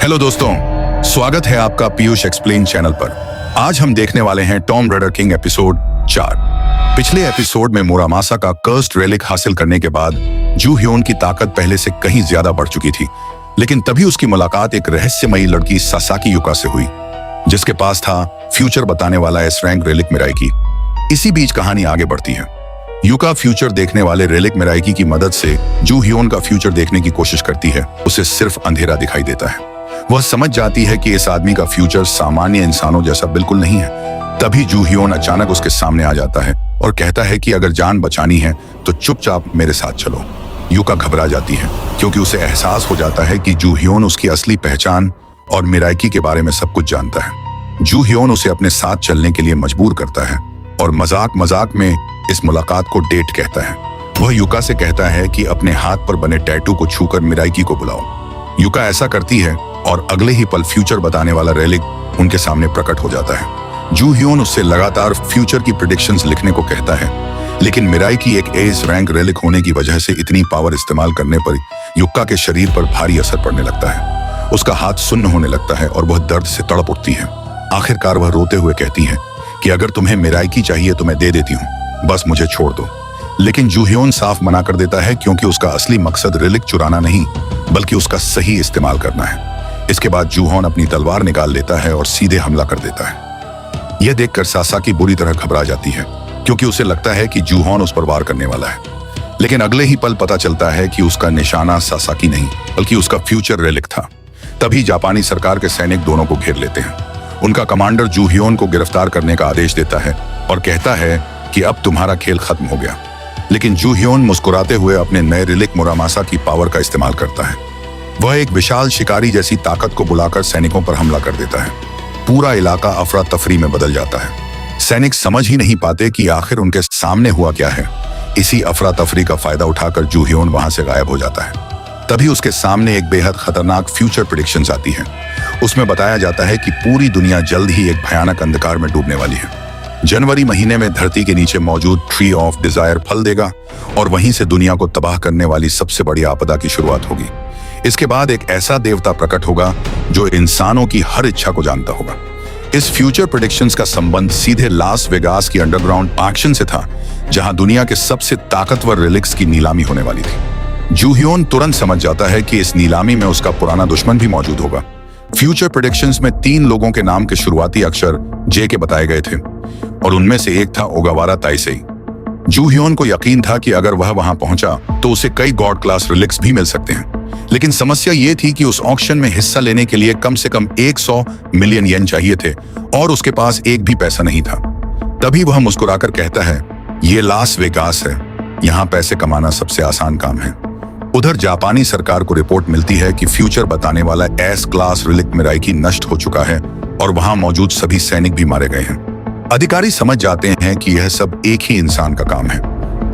Hello दोस्तों, स्वागत है आपका पीयूष एक्सप्लेन चैनल पर। आज हम देखने वाले हैं टॉम रेडर किंग एपिसोड 4। पिछले एपिसोड में मुरामासा का कर्स्ड रेलिक हासिल करने के बाद जू ह्योन की ताकत पहले से कहीं ज्यादा बढ़ चुकी थी, लेकिन तभी उसकी मुलाकात एक रहस्यमयी लड़की सासाकी युका से हुई, जिसके पास था फ्यूचर बताने वाला एस रैंक रेलिक मिराइकी। इसी बीच कहानी आगे बढ़ती है। युका फ्यूचर देखने वाले रेलिक मिराइकी की मदद से जू ह्योन का फ्यूचर देखने की कोशिश करती है। उसे सिर्फ अंधेरा दिखाई देता है। वह समझ जाती है कि इस आदमी का फ्यूचर सामान्य इंसानों जैसा बिल्कुल नहीं है। तभी जू ह्योन अचानक उसके सामने आ जाता है और कहता है कि अगर जान बचानी है तो चुपचाप मेरे साथ चलो। युका घबरा जाती है क्योंकि उसे एहसास हो जाता है कि जू ह्योन उसकी असली पहचान और मिराइकी के बारे में सब कुछ जानता है। जू ह्योन उसे अपने साथ चलने के लिए मजबूर करता है और मजाक में इस मुलाकात को डेट कहता है। वह युका से कहता है कि अपने हाथ पर बने टैटू को छूकर मिराइकी को बुलाओ। युका ऐसा करती है और अगले ही पल फ्यूचर बताने वाला रेलिक उनके सामने प्रकट हो जाता है। जू ह्योन उससे लगातार फ्यूचर की प्रेडिक्शंस लिखने को कहता है, लेकिन मिराइकी एक एस रैंक रेलिक होने की वजह से इतनी पावर इस्तेमाल करने पर युका के शरीर पर भारी असर पड़ने लगता है। उसका हाथ सुन्न होने लगता है और वह दर्द से तड़प उठती है। आखिरकार वह रोते हुए कहती है कि अगर तुम्हें मिराइकी चाहिए तो मैं दे देती हूँ, बस मुझे छोड़ दो। लेकिन जू ह्योन साफ मना कर देता है क्योंकि उसका असली मकसद रेलिक चुराना नहीं बल्कि उसका सही इस्तेमाल करना है। इसके बाद जू ह्योन अपनी तलवार निकाल लेता है और सीधे हमला कर देता है। यह देखकर सासाकी बुरी तरह घबरा जाती है क्योंकि उसे लगता है कि जू ह्योन उस पर वार करने वाला है। लेकिन अगले ही पल पता चलता है कि उसका निशाना सासाकी नहीं बल्कि उसका फ्यूचर रेलिक था। तभी जापानी सरकार के सैनिक दोनों को घेर लेते हैं। उनका कमांडर जू ह्योन को गिरफ्तार करने का आदेश देता है और कहता है कि अब तुम्हारा खेल खत्म हो गया। लेकिन जू ह्योन मुस्कुराते हुए अपने नए रेलिक मुरामासा की पावर का इस्तेमाल करता है। वह एक विशाल शिकारी जैसी ताकत को बुलाकर सैनिकों पर हमला कर देता है। पूरा इलाका अफरा तफरी में बदल जाता है। सैनिक समझ ही नहीं पाते कि आखिर उनके सामने हुआ क्या है। इसी अफरा तफरी का फायदा उठाकर जू ह्योन वहां से गायब हो जाता है। तभी उसके सामने एक बेहद खतरनाक फ्यूचर प्रेडिक्शंस आती है। उसमें बताया जाता है कि पूरी दुनिया जल्द ही एक भयानक अंधकार में डूबने वाली है। जनवरी महीने में धरती के नीचे मौजूद ट्री ऑफ डिजायर फल देगा और वहीं से दुनिया को तबाह करने वाली सबसे बड़ी आपदा की शुरुआत होगी। इसके बाद एक ऐसा देवता प्रकट होगा जो इंसानों की हर इच्छा को जानता होगा। इस फ्यूचर प्रेडिक्शंस का संबंध सीधे लास वेगास की अंडरग्राउंड एक्शन से था, जहां दुनिया के सबसे ताकतवर रिलिक्स की नीलामी होने वाली थी। जू ह्योन तुरंत समझ जाता है कि इस नीलामी में उसका पुराना दुश्मन भी मौजूद होगा। फ्यूचर प्रेडिक्शंस में 3 लोगों के नाम के शुरुआती अक्षर जे के बताए गए थे और उनमें से एक था ओगावारा ताइसेई। जू ह्योन को यकीन था कि अगर वह वहां पहुंचा तो उसे कई गॉड क्लास रिलिक्स भी मिल सकते हैं। लेकिन समस्या ये थी कि उस ऑक्शन में हिस्सा लेने के लिए कम से कम 100 मिलियन येन चाहिए थे और उसके पास एक भी पैसा नहीं था। तभी वह मुस्कुराकर कहता है, ये लास वेगास है, यहाँ पैसे कमाना सबसे आसान काम है। उधर जापानी सरकार को रिपोर्ट मिलती है कि फ्यूचर बताने वाला एस क्लास रिलिक मिराइकी नष्ट हो चुका है और वहां मौजूद सभी सैनिक भी मारे गए हैं। अधिकारी समझ जाते हैं कि यह सब एक ही इंसान का काम है,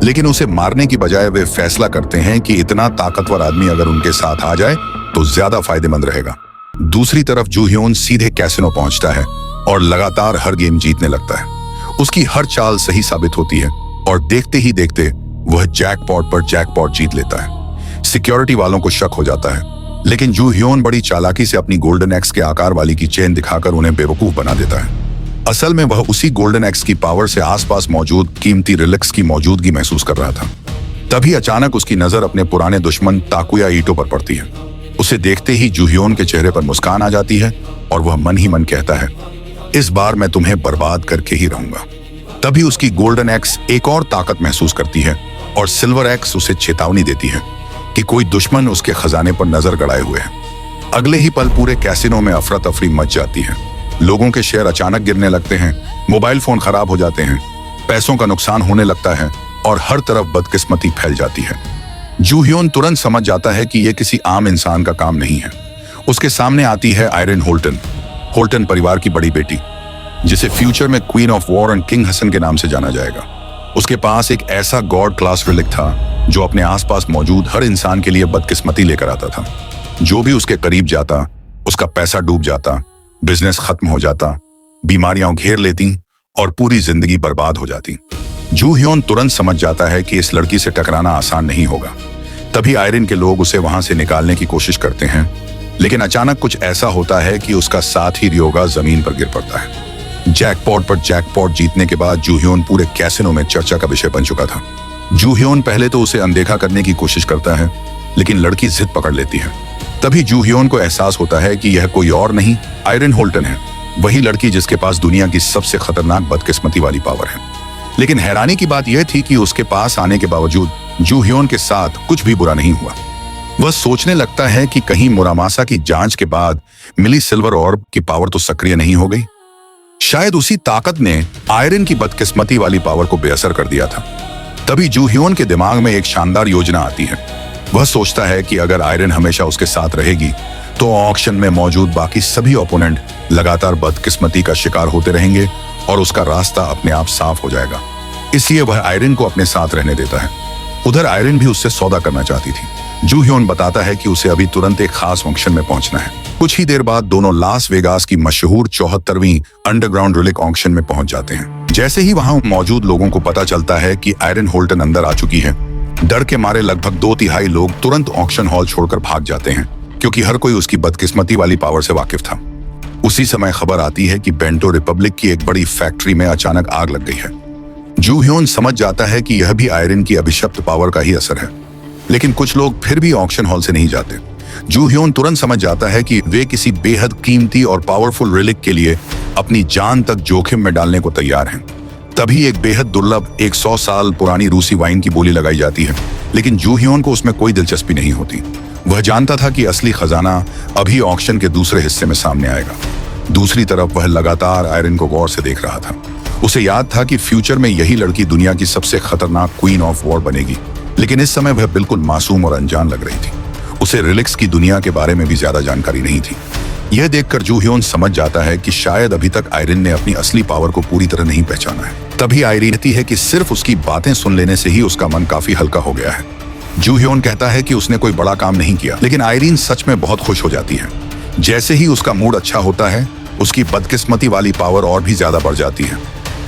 लेकिन उसे मारने की बजाय वे फैसला करते हैं कि इतना ताकतवर आदमी अगर उनके साथ आ जाए तो ज्यादा फायदेमंद रहेगा। दूसरी तरफ जू ह्योन सीधे कैसिनो पहुंचता है और लगातार हर गेम जीतने लगता है। उसकी हर चाल सही साबित होती है और देखते ही देखते वह जैकपॉट पर जैकपॉट जीत लेता है। सिक्योरिटी वालों को शक हो जाता है, लेकिन जू ह्योन बड़ी चालाकी से अपनी गोल्डन एक्स के आकार वाली की चेन दिखाकर उन्हें बेवकूफ बना देता है। असल में वह उसी गोल्डन एक्स की पावर से आसपास मौजूद कीमती रिलिक्स की मौजूदगी महसूस कर रहा था। तभी अचानक उसकी नजर अपने पुराने दुश्मन ताकुया ईटो पर पड़ती है। उसे देखते ही जू ह्योन के चेहरे पर मुस्कान आ जाती है और वह मन ही मन कहता है, इस बार मैं तुम्हें बर्बाद करके ही रहूंगा। तभी उसकी गोल्डन एक्स एक और ताकत महसूस करती है और सिल्वर एक्स उसे चेतावनी देती है कि कोई दुश्मन उसके खजाने पर नजर गड़ाए हुए है। अगले ही पल पूरे कैसिनो में अफरा तफरी मच जाती है। लोगों के शेयर अचानक गिरने लगते हैं, मोबाइल फोन खराब हो जाते हैं, पैसों का नुकसान होने लगता है और हर तरफ बदकिस्मती फैल जाती है। जू ह्योन तुरंत समझ जाता है कि यह किसी आम इंसान का काम नहीं है। उसके सामने आती है आयरन होल्टन परिवार की बड़ी बेटी, जिसे फ्यूचर में queen of war and king Hasan के नाम से जाना जाएगा। उसके पास एक ऐसा गॉड क्लास रिलिक था जो अपने आसपास मौजूद हर इंसान के लिए बदकिस्मती लेकर आता था। जो भी उसके करीब जाता उसका पैसा डूब जाता, बिजनेस खत्म हो जाता, बीमारियां घेर लेती और पूरी जिंदगी बर्बाद हो जाती। जू ह्योन तुरंत समझ जाता है कि इस लड़की से टकराना आसान नहीं होगा। तभी आयरन के लोग उसे वहां से निकालने की कोशिश करते हैं, लेकिन अचानक कुछ ऐसा होता है कि उसका साथी रियोगा जमीन पर गिर पड़ता है। जैकपॉट पर जैकपॉट जीतने के बाद जूह्योन पूरे कैसिनो में चर्चा का विषय बन चुका था। जूह्योन पहले तो उसे अनदेखा करने की कोशिश करता है, लेकिन लड़की जिद पकड़ लेती है। तभी जूह्योन को एहसास होता है कि यह कोई और नहीं, आयरन होल्टन है, वही लड़की जिसके पास दुनिया की सबसे खतरनाक बदकिस्मती वाली पावर है। लेकिन हैरानी की बात यह थी कि उसके पास आने के बावजूद जूह्योन के साथ कुछ भी बुरा नहीं हुआ। वह सोचने लगता है कि कहीं मुरामासा की जांच के बाद मिली सिल्वर ऑर्ब की पावर तो सक्रिय नहीं हो गई। शायद उसी ताकत ने आयरन की बदकिस्मती वाली पावर को बेअसर कर दिया था। तभी जूह्योन के दिमाग में एक शानदार योजना आती है। वह सोचता है कि अगर आयरन हमेशा उसके साथ रहेगी तो ऑक्शन में मौजूद बाकी सभी ओपोनेंट लगातार बदकिस्मती का शिकार होते रहेंगे और उसका रास्ता अपने आप साफ हो जाएगा। इसलिए वह आयरन को अपने साथ रहने देता है। उधर आयरन भी उससे सौदा करना चाहती थी। जूह्योन बताता है कि उसे अभी तुरंत एक खास ऑक्शन में पहुंचना है। कुछ ही देर बाद दोनों लास वेगास की मशहूर 74वीं अंडरग्राउंड रिलिक ऑक्शन में पहुंच जाते हैं। जैसे ही वहां मौजूद लोगों को पता चलता है कि आयरन होल्टन अंदर आ चुकी है, डर के मारे लगभग 2/3 लोग तुरंत ऑक्शन हॉल छोड़कर भाग जाते हैं, क्योंकि हर कोई उसकी बदकिस्मती वाली पावर से वाकिफ था। उसी समय खबर आती है कि बेंटो रिपब्लिक की एक बड़ी फैक्ट्री में अचानक आग लग गई है। जूह्योन समझ जाता है कि यह भी आयरन की अभिशप्त पावर का ही असर है, लेकिन कुछ लोग फिर भी ऑक्शन हॉल से नहीं जाते। जूह्योन तुरंत समझ जाता है कि वे किसी बेहद कीमती और पावरफुल रिलिक के लिए अपनी जान तक जोखिम में डालने को तैयार हैं। तभी एक बेहद दुर्लभ 100 साल पुरानी रूसी वाइन की बोली लगाई जाती है, लेकिन जूह्योन को उसमें कोई दिलचस्पी नहीं होती। वह जानता था कि असली खजाना अभी ऑक्शन के दूसरे हिस्से में सामने आएगा। दूसरी तरफ वह लगातार आयरन को गौर से देख रहा था। उसे याद था कि फ्यूचर में यही लड़की दुनिया की सबसे खतरनाक क्वीन ऑफ वॉर बनेगी, लेकिन इस समय वह बिल्कुल मासूम और अनजान लग रही थी। उसे रिलिक्स की दुनिया के बारे में भी ज्यादा जानकारी नहीं थी। यह देखकर जूह्योन समझ जाता है कि शायद अभी तक आयरन ने अपनी असली पावर को पूरी तरह नहीं पहचाना है। तभी आयरन कहती है कि सिर्फ उसकी बातें सुन लेने से ही उसका मन काफी हल्का हो गया है। जूह्योन कहता है कि उसने कोई बड़ा काम नहीं किया, लेकिन आयरन सच में बहुत खुश हो जाती है। जैसे ही उसका मूड अच्छा होता है, उसकी बदकिस्मती वाली पावर और भी ज्यादा बढ़ जाती है।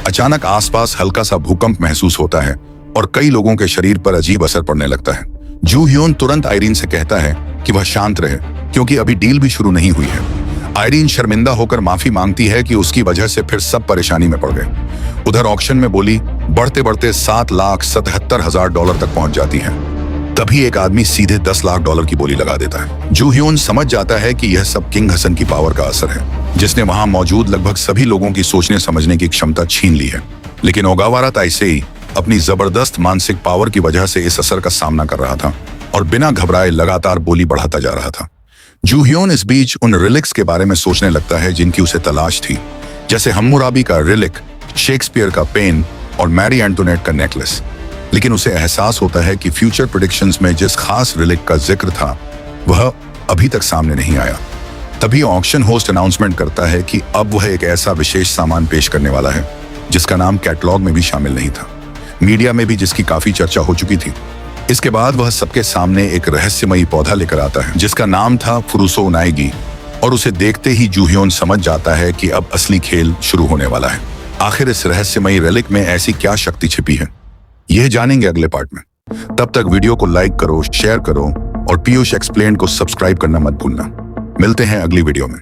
अचानक आसपास हल्का सा भूकंप महसूस होता है और कई लोगों के शरीर पर अजीब असर पड़ने लगता है। जूह्योन तुरंत आयरन से कहता है कि वह शांत रहे, क्योंकि अभी डील भी शुरू नहीं हुई है। आयरन शर्मिंदा होकर माफी मांगती है कि उसकी वजह से फिर सब परेशानी में पड़ गए। उधर ऑक्शन में बोली बढ़ते बढ़ते $7,77,000 तक पहुंच जाती है। तभी एक आदमी सीधे $10 लाख की बोली लगा देता है। जूह्योन समझ जाता है कि यह सब किंग हसन की पावर का असर है, जिसने वहां मौजूद लगभग सभी लोगों की सोचने समझने की क्षमता छीन ली है। लेकिन ओगावारा ताइसेई अपनी जबरदस्त मानसिक पावर की वजह से इस असर का सामना कर रहा था और बिना घबराए लगातार बोली बढ़ाता जा रहा था। जूह्योन इस बीच उन रिलिक्स के बारे में सोचने लगता है जिनकी उसे तलाश थी, जैसे हम्मुराबी का रिलिक, शेक्सपियर का पेन और मैरी एंटोनेट का नेकलेस। लेकिन उसे एहसास होता है कि फ्यूचर प्रेडिक्शंस में जिस खास रिलिक का जिक्र था वह अभी तक सामने नहीं आया। तभी ऑक्शन होस्ट अनाउंसमेंट करता है कि अब वह एक ऐसा विशेष सामान पेश करने वाला है जिसका नाम कैटलॉग में भी शामिल नहीं था, मीडिया में भी जिसकी काफी चर्चा हो चुकी थी। इसके बाद वह सबके सामने एक रहस्यमयी पौधा लेकर आता है जिसका नाम था फुरुसो उनाइगी, और उसे देखते ही जूह्योन समझ जाता है कि अब असली खेल शुरू होने वाला है। आखिर इस रहस्यमयी रिलिक में ऐसी क्या शक्ति छिपी है, यह जानेंगे अगले पार्ट में। तब तक वीडियो को लाइक करो, शेयर करो और पीयूष एक्सप्लेन को सब्सक्राइब करना मत भूलना। मिलते हैं अगली वीडियो में।